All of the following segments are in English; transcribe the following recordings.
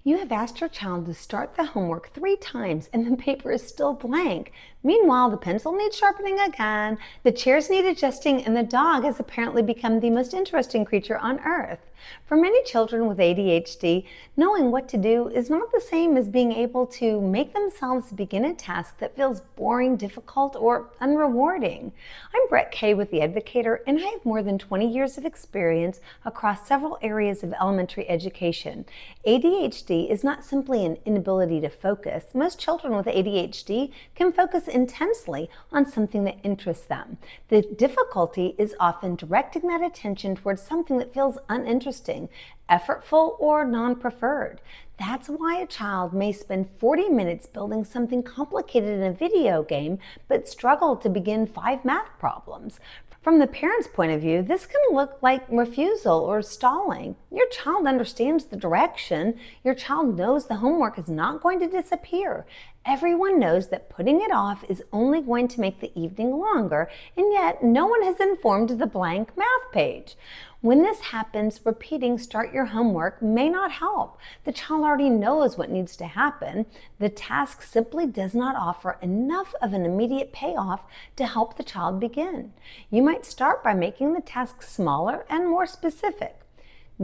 You have asked your child to start the homework 3 times and the paper is still blank. Meanwhile, the pencil needs sharpening again, the chairs need adjusting, and the dog has apparently become the most interesting creature on earth. For many children with ADHD, knowing what to do is not the same as being able to make themselves begin a task that feels boring, difficult, or unrewarding. I'm Brette K with the Edvocator, and I have more than 20 years of experience across several areas of elementary education. ADHD is not simply an inability to focus. Most children with ADHD can focus intensely on something that interests them. The difficulty is often directing that attention towards something that feels uninteresting, effortful, or non-preferred. That's why a child may spend 40 minutes building something complicated in a video game, but struggle to begin 5 math problems. From the parent's point of view, this can look like refusal or stalling. Your child understands the direction. Your child knows the homework is not going to disappear. Everyone knows that putting it off is only going to make the evening longer, and yet no one has informed the blank math page. When this happens, repeating "start your homework" may not help. The child already knows what needs to happen. The task simply does not offer enough of an immediate payoff to help the child begin. You might start by making the task smaller and more specific.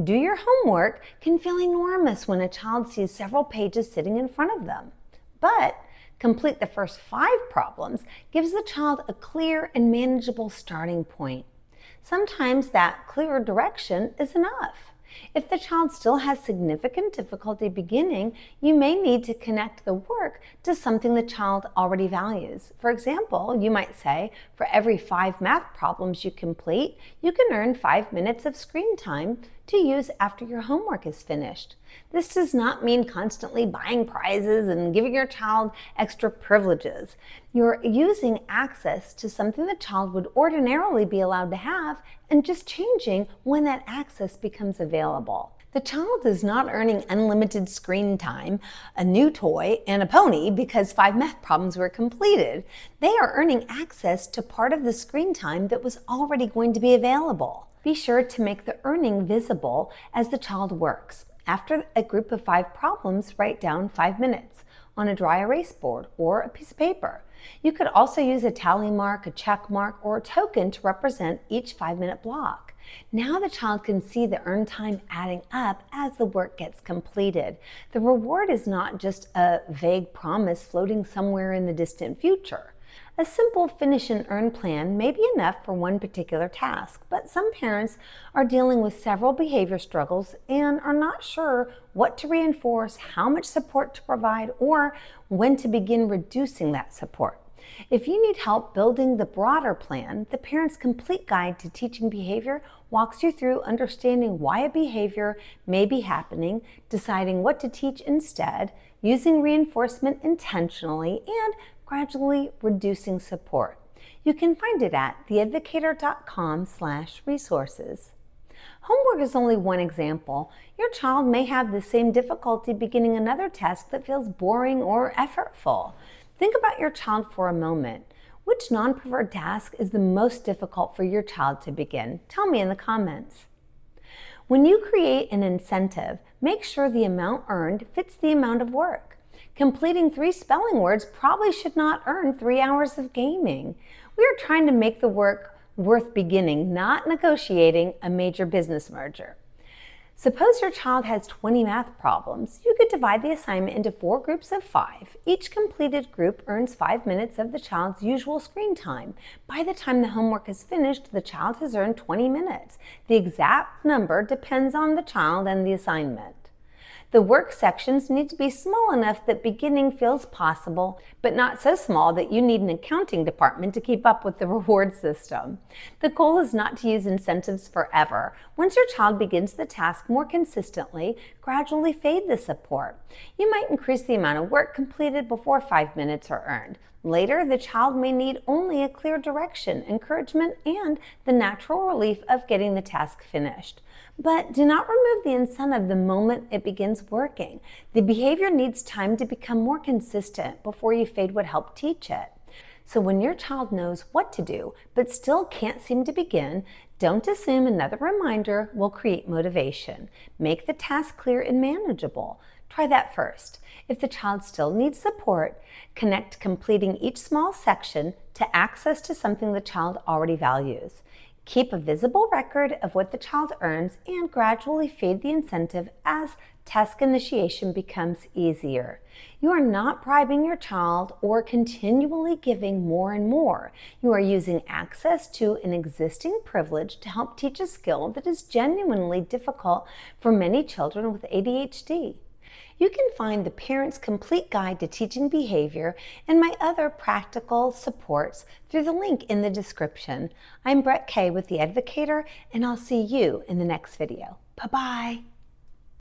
Do your homework can feel enormous when a child sees several pages sitting in front of them. But complete the first 5 problems gives the child a clear and manageable starting point. Sometimes that clearer direction is enough. If the child still has significant difficulty beginning, you may need to connect the work to something the child already values. For example, you might say, for every 5 math problems you complete, you can earn 5 minutes of screen time to use after your homework is finished. This does not mean constantly buying prizes and giving your child extra privileges. You're using access to something the child would ordinarily be allowed to have and just changing when that access becomes available. The child is not earning unlimited screen time, a new toy, and a pony because 5 math problems were completed. They are earning access to part of the screen time that was already going to be available. Be sure to make the earning visible as the child works. After a group of 5 problems, write down 5 minutes on a dry erase board or a piece of paper. You could also use a tally mark, a check mark, or a token to represent each 5-minute block. Now the child can see the earned time adding up as the work gets completed. The reward is not just a vague promise floating somewhere in the distant future. A simple finish and earn plan may be enough for one particular task, but some parents are dealing with several behavior struggles and are not sure what to reinforce, how much support to provide, or when to begin reducing that support. If you need help building the broader plan, the Parent's Complete Guide to Teaching Behavior walks you through understanding why a behavior may be happening, deciding what to teach instead, using reinforcement intentionally, and gradually reducing support. You can find it at theedvocator.com/resources. Homework is only one example. Your child may have the same difficulty beginning another task that feels boring or effortful. Think about your child for a moment. Which non-preferred task is the most difficult for your child to begin? Tell me in the comments. When you create an incentive, make sure the amount earned fits the amount of work. Completing 3 spelling words probably should not earn 3 hours of gaming. We are trying to make the work worth beginning, not negotiating a major business merger. Suppose your child has 20 math problems. You could divide the assignment into 4 groups of 5. Each completed group earns 5 minutes of the child's usual screen time. By the time the homework is finished, the child has earned 20 minutes. The exact number depends on the child and the assignment. The work sections need to be small enough that beginning feels possible, but not so small that you need an accounting department to keep up with the reward system. The goal is not to use incentives forever. Once your child begins the task more consistently, gradually fade the support. You might increase the amount of work completed before 5 minutes are earned. Later, the child may need only a clear direction, encouragement, and the natural relief of getting the task finished. But do not remove the incentive the moment it begins working. The behavior needs time to become more consistent before you fade what helped teach it. So when your child knows what to do, but still can't seem to begin, Don't assume another reminder will create motivation. Make the task clear and manageable. Try that first. If the child still needs support, connect completing each small section to access to something the child already values. Keep a visible record of what the child earns and gradually fade the incentive as task initiation becomes easier. You are not bribing your child or continually giving more and more. You are using access to an existing privilege to help teach a skill that is genuinely difficult for many children with ADHD. You can find the Parent's Complete Guide to Teaching Behavior and my other practical supports through the link in the description. I'm Brette K with the Edvocator, and I'll see you in the next video. Bye-bye.